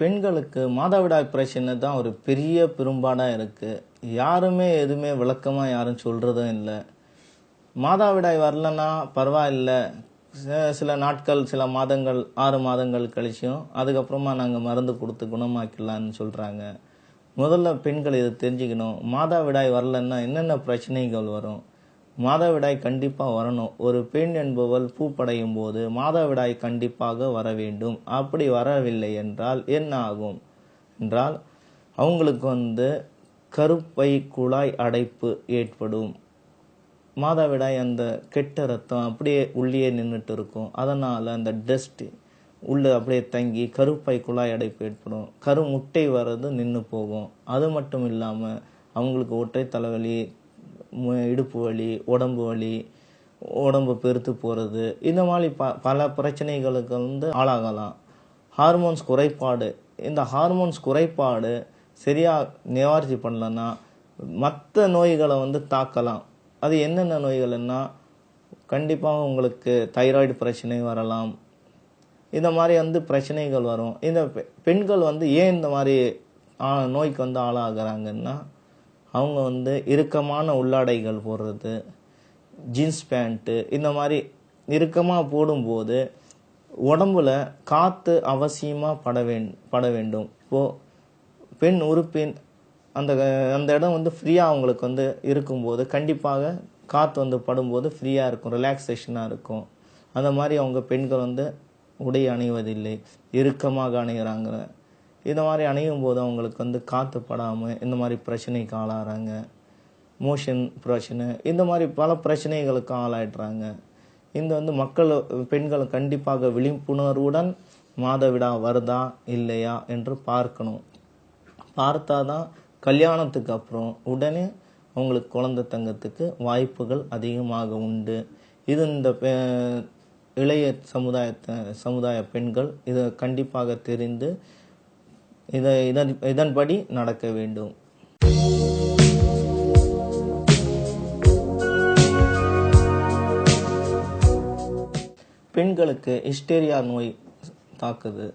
பெண்களுக்கு மாதவிடாய் பிரச்சனை தான் ஒரு பெரிய பெரும்பாடாக இருக்குது. யாருமே எதுவுமே விளக்கமாக யாரும் சொல்கிறதும் இல்லை. மாதவிடாய் வரலன்னா பரவாயில்ல, சில நாட்கள் சில மாதங்கள் 6 மாதங்கள் கழிச்சும் அதுக்கப்புறமா நாங்கள் மருந்து கொடுத்து குணமாக்கலான்னு சொல்கிறாங்க. முதல்ல பெண்கள் இதை தெரிஞ்சுக்கணும். மாதவிடாய் வரலன்னா என்னென்ன பிரச்சனைகள் வரும். மாதவிடாய் கண்டிப்பாக வரணும். ஒரு பெண் என்பவள் பூப்படையும் போது மாதவிடாய் கண்டிப்பாக வர வேண்டும். அப்படி வரவில்லை என்றால் என்ன ஆகும் என்றால் அவங்களுக்கு கருப்பை குழாய் அடைப்பு ஏற்படும். மாதவிடாய் அந்த கெட்ட ரத்தம் அப்படியே உள்ளே நின்றுட்டு இருக்கும். அதனால் அந்த டஸ்ட் உள்ளே அப்படியே தங்கி கருப்பை குழாய் அடைப்பு ஏற்படும். கருமுட்டை வர்றது நின்று போகும். அது மட்டும் இல்லாமல் அவங்களுக்கு ஒற்றை தலைவலி, இடுப்பு வலி, உடம்பு வலி, உடம்பு பெருத்து போகிறது, இந்த மாதிரி பல பிரச்சனைகளுக்கு ஆளாகலாம். ஹார்மோன்ஸ் குறைபாடு, இந்த ஹார்மோன்ஸ் குறைபாடு சரியாக நிவாரணி பண்ணலன்னா மற்ற நோய்களை தாக்கலாம். அது என்னென்ன நோய்கள்னா கண்டிப்பாக உங்களுக்கு தைராய்டு பிரச்சனை வரலாம். இந்த மாதிரி பிரச்சனைகள் வரும். இந்த பெண்கள் ஏன் இந்த மாதிரி நோய்க்கு ஆளாகிறாங்கன்னா அவங்க இறுக்கமான உள்ளாடைகள் போடுறது, ஜீன்ஸ் பேண்ட்டு, இந்த மாதிரி இறுக்கமாக போடும்போது உடம்புல காற்று அவசியமாக பட வேண்டும். இப்போது பெண் உறுப்பின் அந்த அந்த இடம் ஃப்ரீயாக அவங்களுக்கு இருக்கும்போது கண்டிப்பாக காற்று படும்போது ஃப்ரீயாக இருக்கும், ரிலாக்ஸேஷனாக இருக்கும். அந்த மாதிரி அவங்க பெண்கள் உடை அணிவதில்லை, இறுக்கமாக அணிகிறாங்க. இந்த மாதிரி அணியும் போது அவங்களுக்கு காற்று படாமல் இந்த மாதிரி பிரச்சனைக்கு ஆளாகிறாங்க. மோஷன் பிரச்சனை, இந்த மாதிரி பல பிரச்சனைகளுக்கு ஆளாயிடுறாங்க. இந்த பெண்கள் கண்டிப்பாக விழிப்புணர்வுடன் மாதவிடா வருதா இல்லையா என்று பார்க்கணும். பார்த்தாதான் கல்யாணத்துக்கு அப்புறம் உடனே அவங்களுக்கு குழந்தை தங்கத்துக்கு வாய்ப்புகள் அதிகமாக உண்டு. இது இந்த இளைய சமுதாய பெண்கள் இதை கண்டிப்பாக தெரிந்து இதன்படி நடக்க வேண்டும். பெண்களுக்கு ஹிஸ்டீரியா நோய் தாக்குது.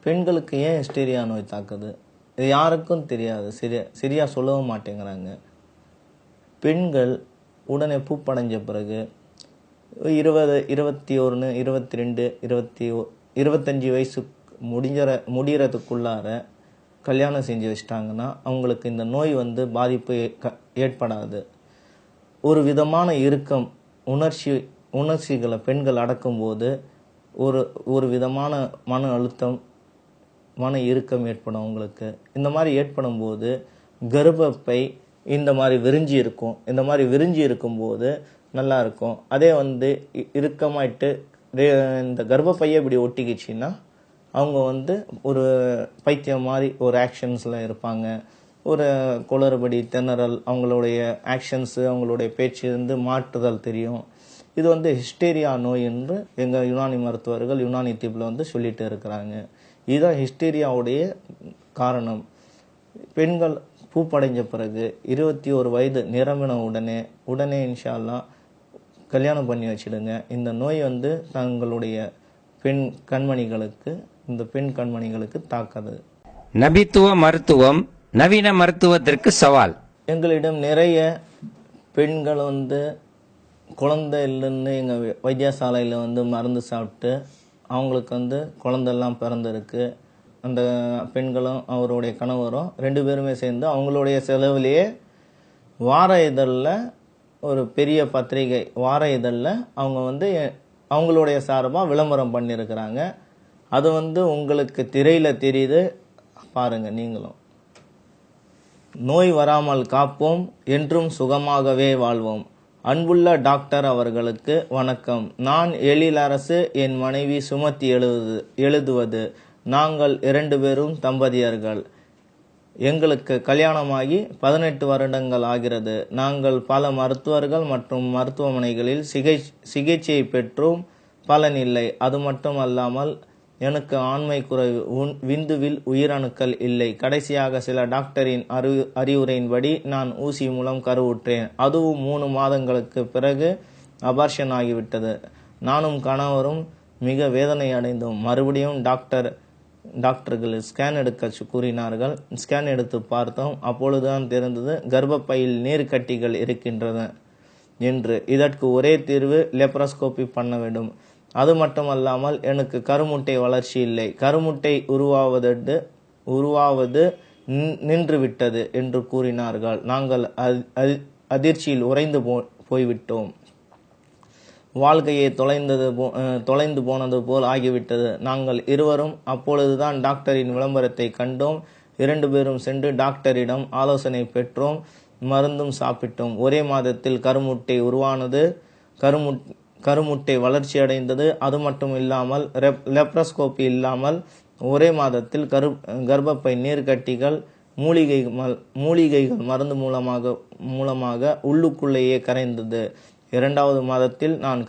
பெண்களுக்கு ஏன் ஹிஸ்டீரியா நோய் தாக்குது இது யாருக்கும் தெரியாது. சரியா சொல்லவும் மாட்டேங்கிறாங்க. பெண்கள் உடனே பூப்படைஞ்ச பிறகு 20, 21, 22, 25 வயசு முடிகிறதுக்குள்ளார கல்யாணம் செஞ்சு வச்சிட்டாங்கன்னா அவங்களுக்கு இந்த நோய் பாதிப்பு ஏற்படாது. ஒரு விதமான இறுக்கம், உணர்ச்சிகளை பெண்கள் அடக்கும்போது ஒரு விதமான மன அழுத்தம், மன இறுக்கம் ஏற்படும் அவங்களுக்கு. இந்த மாதிரி ஏற்படும் போது கர்ப்பப்பை இந்த மாதிரி விரிஞ்சி இருக்கும். இந்த மாதிரி விரிஞ்சி இருக்கும்போது நல்லா இருக்கும். அதே இறுக்கமாயிட்டு இந்த கர்ப்பப்பையை இப்படி ஒட்டிக்கிச்சின்னா அவங்க ஒரு பைத்தியம் மாதிரி ஒரு ஆக்ஷன்ஸில் இருப்பாங்க. ஒரு குளறுபடி, திணறல், அவங்களுடைய ஆக்ஷன்ஸு, அவங்களுடைய பேச்சு மாற்றுதல் தெரியும். இது ஹிஸ்டீரியா நோய் என்று எங்கள் யுனானி மருத்துவர்கள் யுனானி தீபில் சொல்லிட்டு இருக்கிறாங்க. இதுதான் ஹிஸ்டீரியாவுடைய காரணம். பெண்கள் பூப்படைஞ்ச பிறகு 21 வயது நிரம்பின உடனே இன்ஷா அல்லாஹ் கல்யாணம் பண்ணி வச்சிடுங்க. இந்த நோய் தங்களுடைய பெண் கண்மணிகளுக்கு தாக்காது. நபித்துவ மருத்துவம் நவீன மருத்துவத்திற்கு சவால். எங்களிடம் நிறைய பெண்கள் குழந்தை இல்லைன்னு எங்கள் வைத்தியசாலையில் மருந்து சாப்பிட்டு அவங்களுக்கு குழந்தெல்லாம் பிறந்திருக்கு. அந்த பெண்களும் அவருடைய கணவரும் 2 பேருமே சேர்ந்து அவங்களுடைய செலவுலேயே வார இதழில், ஒரு பெரிய பத்திரிகை வார இதழில் அவங்க அவங்களுடைய சார்பாக விளம்பரம் பண்ணியிருக்கிறாங்க. அது உங்களுக்கு திரையில் தெரியுது, பாருங்கள் நீங்களும். நோய் வராமல் காப்போம், என்றும் சுகமாகவே வாழ்வோம். அன்புள்ள டாக்டர் அவர்களுக்கு வணக்கம். நான் எழிலரசு, என் மனைவி சுமத்தி எழுதுவது. நாங்கள் 2 பேரும் தம்பதியர்கள். எங்களுக்கு கல்யாணமாகி 18 வருடங்கள் ஆகிறது. நாங்கள் பல மருத்துவர்கள் மற்றும் மருத்துவமனைகளில் சிகிச்சை பெற்றும் பலனில்லை. அது மட்டுமல்லாமல் எனக்கு ஆண்மை குறைவு, விந்துவில் உயிரணுக்கள் இல்லை. கடைசியாக சில டாக்டரின் அறிவுரையின்படி நான் ஊசி மூலம் கருவுற்றேன். அதுவும் 3 மாதங்களுக்கு பிறகு அபார்ஷன் ஆகிவிட்டது. நானும் கணவரும் மிக வேதனை அடைந்தோம். மறுபடியும் டாக்டர் டாக்டர்கள் ஸ்கேன் எடுக்க கூறினார்கள். ஸ்கேன் எடுத்து பார்த்தோம். அப்பொழுதுதான் தெரிந்தது கர்ப்பப்பையில் நீர் கட்டிகள் இருக்கின்றன என்று. இதற்கு ஒரே தீர்வு லெப்ரோஸ்கோபி பண்ண வேண்டும். அது மட்டுமல்லாமல் எனக்கு கருமுட்டை வளர்ச்சி இல்லை, கருமுட்டை உருவாவது நின்றுவிட்டது என்று கூறினார்கள். நாங்கள் அதிர்ச்சியில் உறைந்து போய்விட்டோம். வாழ்க்கையை தொலைந்து போனது போல் ஆகிவிட்டது. நாங்கள் இருவரும் அப்பொழுதுதான் டாக்டரின் விளம்பரத்தை கண்டோம். 2 பேரும் சென்று டாக்டரிடம் ஆலோசனை பெற்றோம். மருந்தும் சாப்பிட்டோம். ஒரே மாதத்தில் கருமுட்டை உருவானது, கருமுட்டை வளர்ச்சி அடைந்தது. அது மட்டும் இல்லாமல் லெப்ரோஸ்கோபி இல்லாமல் ஒரே மாதத்தில் கர்ப்பப்பை நீர்க்கட்டிகள் மூலிகைகள் மருந்து மூலமாக உள்ளுக்குள்ளேயே கரைந்தது. 2வது மாதத்தில் நான்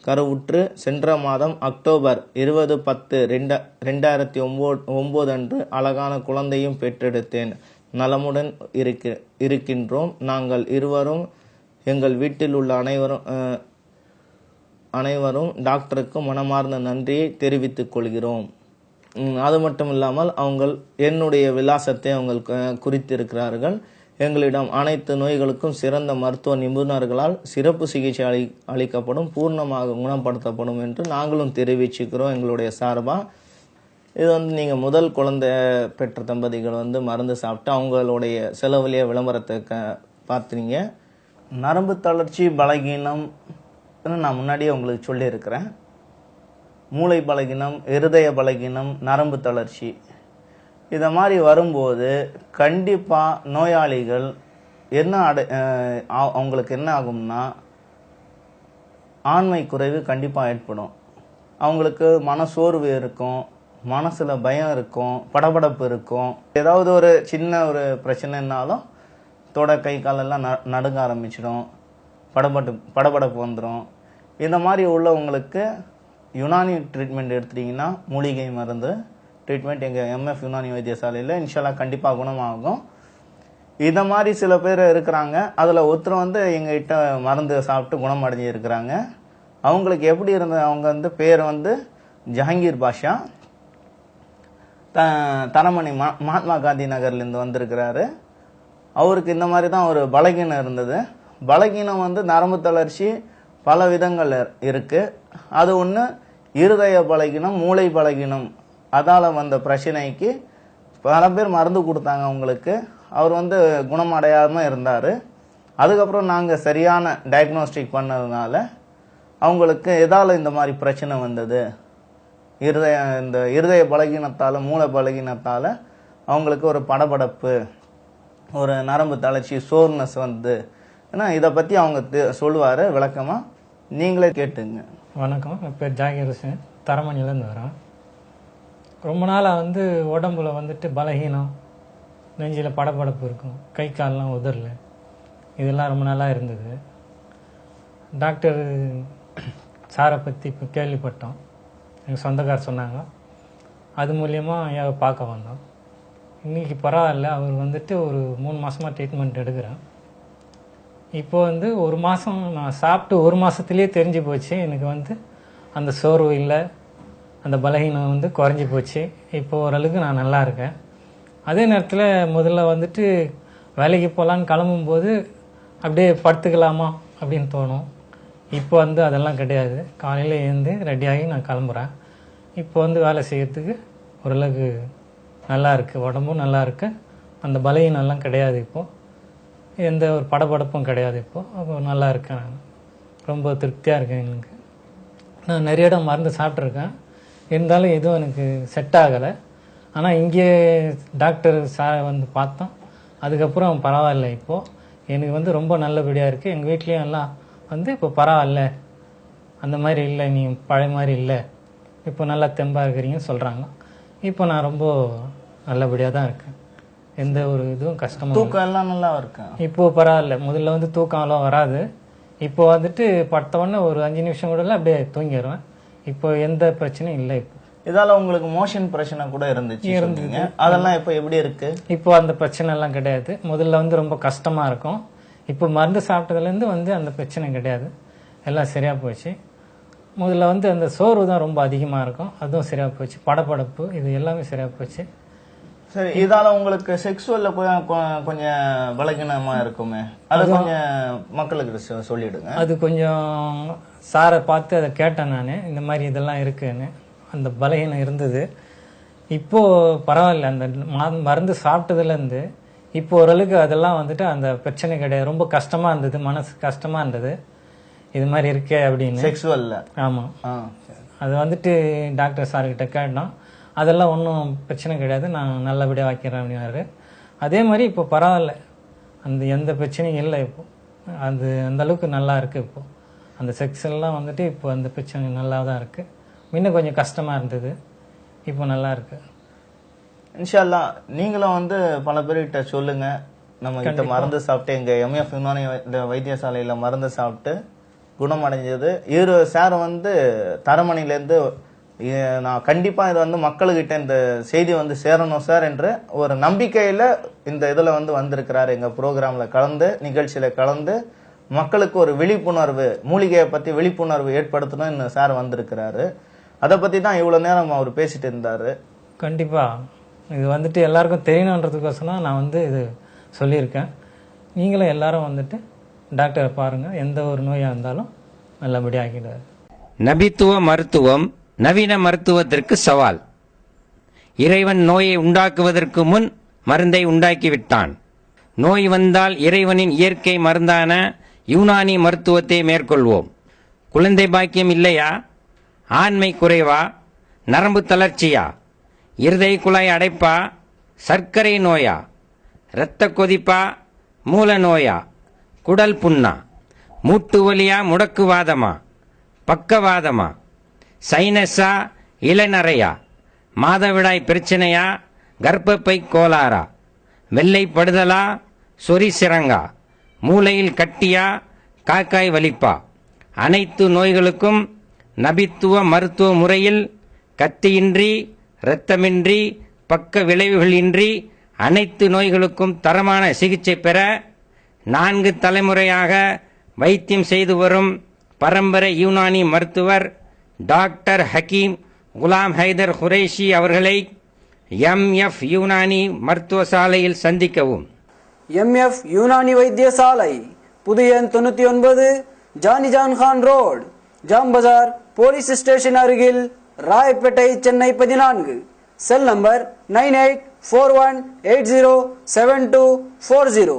கருவுற்று சென்ற மாதம் அக்டோபர் 20/10/2009 அன்று அழகான குழந்தையும் பெற்றெடுத்தேன். நலமுடன் இருக்கின்றோம். நாங்கள் இருவரும் எங்கள் வீட்டில் உள்ள அனைவரும் டாக்டருக்கு மனமார்ந்த நன்றியை தெரிவித்துக் கொள்கிறோம். அது மட்டும் இல்லாமல் என்னுடைய விலாசத்தை குறித்திருக்கிறார்கள். எங்களிடம் அனைத்து நோய்களுக்கும் சிறந்த மருத்துவ நிபுணர்களால் சிறப்பு சிகிச்சை அளிக்கப்படும், பூர்ணமாக குணப்படுத்தப்படும் என்று நாங்களும் தெரிவிச்சுக்கிறோம் எங்களுடைய சார்பா. இது நீங்கள் முதல் குழந்தை பெற்ற தம்பதிகள் மருந்து சாப்பிட்டு அவங்களுடைய செலவுலேயே விளம்பரத்தை பார்த்தீங்க. நரம்பு தளர்ச்சி பலகீனம் நான் முன்னாடியே உங்களுக்கு சொல்லியிருக்கிறேன். மூளை பலகீனம், இருதய பலகீனம், நரம்பு தளர்ச்சி இதை மாதிரி வரும்போது கண்டிப்பாக நோயாளிகள் அவங்களுக்கு என்ன ஆகும்னா ஆண்மை குறைவு கண்டிப்பாக ஏற்படும். அவங்களுக்கு மனசோர்வு இருக்கும், மனசில் பயம் இருக்கும், படபடப்பு இருக்கும். ஏதாவது ஒரு சின்ன ஒரு பிரச்சனைனாலும் கை காலெல்லாம் நடுங்க ஆரம்பிச்சிடும், படபடப்பு வந்துடும். இந்த மாதிரி உள்ளவங்களுக்கு யுனானி ட்ரீட்மெண்ட் எடுத்துட்டிங்கன்னா மூலிகை மருந்து ட்ரீட்மெண்ட் எங்கள் MF யுனானி வைத்தியசாலையில் இன்ஷால்லா கண்டிப்பாக குணமாகும். இதை மாதிரி சில பேர் இருக்கிறாங்க. அதில் ஒருத்தர் எங்ககிட்ட மருந்து சாப்பிட்டு குணமடைஞ்சு இருக்கிறாங்க. அவங்களுக்கு எப்படி இருந்தது, அவங்க பேர் ஜஹாங்கீர் பாஷா, தரமணி மகாத்மா காந்தி நகர்லேருந்து வந்திருக்கிறாரு. அவருக்கு இந்த மாதிரி தான் ஒரு பலகீனம் இருந்தது. பலகீனம் நரம்பு தளர்ச்சி பல விதங்கள் இருக்குது. அது ஒன்று இருதய பலகீனம், மூளை பலகீனம். அதால் வந்த பிரச்சனைக்கு பல பேர் மருந்து கொடுத்தாங்க அவங்களுக்கு. அவர் குணமடையாமல் இருந்தார். அதுக்கப்புறம் நாங்கள் சரியான டயக்னோஸ்டிக் பண்ணதுனால அவங்களுக்கு எதால் இந்த மாதிரி பிரச்சனை வந்தது, இந்த இருதய பலகீனத்தால், மூளை பலகீனத்தால் அவங்களுக்கு ஒரு படபடப்பு, ஒரு நரம்பு தளர்ச்சி, சோர்னஸ் ஏன்னா இதை பற்றி அவங்க சொல்லுவார் விளக்கமாக. நீங்களே கேட்டுங்க. வணக்கம், என் பேர் ஜாகிர் ஹுசேன், தரமணிலேருந்து வரேன். ரொம்ப நாளாக உடம்புல பலகீனம், நெஞ்சில் படபடப்பு இருக்கும், கை கால்லாம் உதறல, இதெல்லாம் ரொம்ப நாளாக இருந்தது. டாக்டர் சாரை பற்றி இப்போ கேள்விப்பட்டோம், எங்கள் சொந்தக்கார் சொன்னாங்க. அது மூலியமாக பார்க்க வந்தோம். இன்றைக்கி பரவாயில்ல. அவர் ஒரு 3 மாதமாக ட்ரீட்மெண்ட் எடுக்கிறேன். இப்போ 1 மாதம் நான் சாப்பிட்டு 1 மாதத்துலேயே தெரிஞ்சு போச்சு எனக்கு அந்த சோர்வு இல்லை, அந்த பலகீனம் குறைஞ்சி போச்சு. இப்போ ஓரளவுக்கு நான் நல்லா இருக்கேன். அதே நேரத்தில் முதல்ல வேலைக்கு போகலான்னு கிளம்பும்போது அப்படியே படுத்துக்கலாமா அப்படின்னு தோணும். இப்போ அதெல்லாம் கிடையாது. காலையில் எழுந்து ரெடியாகி நான் கிளம்புறேன். இப்போ வேலை செய்கிறதுக்கு ஓரளவுக்கு நல்லா இருக்குது, உடம்பும் நல்லா இருக்குது. அந்த பலகீனம்லாம் கிடையாது. இப்போது எந்த ஒரு படபடப்பும் கிடையாது. இப்போது நல்லா இருக்கேன். நான் ரொம்ப திருப்தியாக இருக்கேன். எனக்கு நான் நிறைய இடம் மருந்து சாப்பிட்ருக்கேன், இருந்தாலும் எதுவும் எனக்கு செட் ஆகலை. ஆனால் இங்கே டாக்டர் பார்த்தோம். அதுக்கப்புறம் பரவாயில்ல, இப்போது எனக்கு ரொம்ப நல்லபடியாக இருக்குது. எங்கள் வீட்லேயும் எல்லாம் இப்போ பரவாயில்ல, அந்த மாதிரி இல்லை, நீ பழைய மாதிரி இல்லை, இப்போ நல்லா தெம்பாக இருக்கிறீங்கன்னு சொல்கிறாங்க. இப்போ நான் ரொம்ப நல்லபடியாக தான் இருக்கேன். எந்த ஒரு இதுவும் கஷ்டமும், தூக்கம் எல்லாம் நல்லா இருக்கேன். இப்போது பரவாயில்ல. முதல்ல தூக்கம்லாம் வராது. இப்போ படுத்தவொடனே ஒரு 5 நிமிஷம் கூட அப்படியே தூங்கிடுவேன். இப்போ எந்த பிரச்சனையும் இல்லை. இப்போ இதால உங்களுக்கு மோஷன் பிரச்சனை கூட இருந்துச்சு, அதெல்லாம் இப்போ எப்படி இருக்கு? இப்போ அந்த பிரச்சனை எல்லாம் கிடையாது. முதல்ல ரொம்ப கஷ்டமா இருக்கும். இப்போ மருந்து சாப்பிட்டதுலேருந்து அந்த பிரச்சனை கிடையாது, எல்லாம் சரியா போச்சு. முதல்ல வந்து அந்த சோர்வு தான் ரொம்ப அதிகமாக இருக்கும், அதுவும் சரியாக போச்சு. படபடப்பு இது எல்லாமே சரியாக போச்சு. சரி, இதால உங்களுக்கு செக்ஸுவல்ல கொஞ்சம் பலகீனமா இருக்குமே, அது கொஞ்சம் மக்களுக்கு சொல்லிடுங்க. அது கொஞ்சம் சாரை பார்த்து அதை கேட்டேன் நான், இந்த மாதிரி இதெல்லாம் இருக்குன்னு. அந்த பலகீனம் இருந்தது. இப்போது பரவாயில்ல, அந்த மருந்து சாப்பிட்டதுலேருந்து இப்போ ஓரளவுக்கு அதெல்லாம் வந்துட்டு அந்த பிரச்சனை கிடையாது. ரொம்ப கஷ்டமாக இருந்தது, மனசு கஷ்டமாக இருந்தது இது மாதிரி இருக்கே அப்படின்னு. செக்ஸுவல்ல? ஆமாம். அது வந்துட்டு டாக்டர் சார்கிட்ட கேட்டோம், அதெல்லாம் ஒன்றும் பிரச்சனை கிடையாது, நான் நல்லபடியாக வைக்கிறேன் அப்படின்னாரு. அதே மாதிரி இப்போ பரவாயில்ல, அந்த எந்த பிரச்சனையும் இல்லை. இப்போது அது அந்தளவுக்கு நல்லா இருக்குது. இப்போது அந்த செக்ஸ் எல்லாம் வந்துட்டு இப்போ அந்த பிரச்சனை நல்லா தான் இருக்குது. முன்ன கொஞ்சம் கஷ்டமாக இருந்தது, இப்போ நல்லா இருக்குது. இன்ஷா அல்லாஹ் நீங்களும் வந்து பல பேர்கிட்ட சொல்லுங்க, நம்ம கிட்ட மருந்து சாப்பிட்டு எங்க எம்எஃப் யுனானி வைத்தியசாலையில மருந்து சாப்பிட்டு குணமடைஞ்சது. சார் வந்து தரமணிலேருந்து நான் கண்டிப்பா இது வந்து மக்களுக்கிட்ட இந்த செய்தி வந்து சேரணும் சார் என்று ஒரு நம்பிக்கையில இந்த இதுல வந்து வந்திருக்கிறாரு. எங்க ப்ரோக்ராம்ல கலந்து, நிகழ்ச்சியில கலந்து மக்களுக்கு ஒரு விழிப்புணர்வு, மூலிகையை பத்தி விழிப்புணர்வு ஏற்படுத்தணும் சார் வந்திருக்கிறாரு. அதை பத்தி தான் இவ்வளவு நேரம் அவர் பேசிட்டு இருந்தாரு. கண்டிப்பா இது வந்துட்டு எல்லாருக்கும் தெரியணுன்றதுக்கோசரம் நான் வந்து இது சொல்லியிருக்கேன். நீங்களும் எல்லாரும் வந்துட்டு டாக்டரை பாருங்க, எந்த ஒரு நோயாக இருந்தாலும் நல்லபடியாக ஆக்கிடுவார். நபித்துவ மருத்துவம் நவீன மருத்துவத்திற்கு சவால். இறைவன் நோயை உண்டாக்குவதற்கு முன் மருந்தை உண்டாக்கிவிட்டான். நோய் வந்தால் இறைவனின் இயற்கை மருந்தான யூனானி மருத்துவத்தை மேற்கொள்வோம். குழந்தை பாக்கியம் இல்லையா? ஆண்மை குறைவா? நரம்பு தளர்ச்சியா? இருதய குழாய் அடைப்பா? சர்க்கரை நோயா? இரத்த கொதிப்பா? மூல நோயா? குடல் புண்ணா? மூட்டு வலியா? முடக்குவாதமா? பக்கவாதமா? சைனஸா? இளநரையா? மாதவிடாய் பிரச்சனையா? கர்ப்பப்பை கோளாறா? வெள்ளைப்படுதலா? சொறி சிரங்கா? மூளையில் கட்டியா? காக்காய் வலிப்பா? அனைத்து நோய்களுக்கும் நபித்துவ மருத்துவ முறையில் கத்தியின்றி, இரத்தமின்றி, பக்க விளைவுகளின்றி அனைத்து நோய்களுக்கும் தரமான சிகிச்சை பெற 4 தலைமுறையாக வைத்தியம் செய்து வரும் பரம்பரை யூனானி மருத்துவர் டாக்டர் ஹக்கீம் குலாம் ஹைதர் குரேஷி அவர்களை எம்எஃப் யூனானி மருத்துவசாலையில் சந்திக்கவும். எம்எஃப் யூனானி வைத்தியசாலை, புதிய 99, ஜானிஜான் கான் ரோடு, ஜாம் பஜார் போலீஸ் ஸ்டேஷன் அருகில், ராயப்பேட்டை, சென்னை 14. Cell number 9841807240.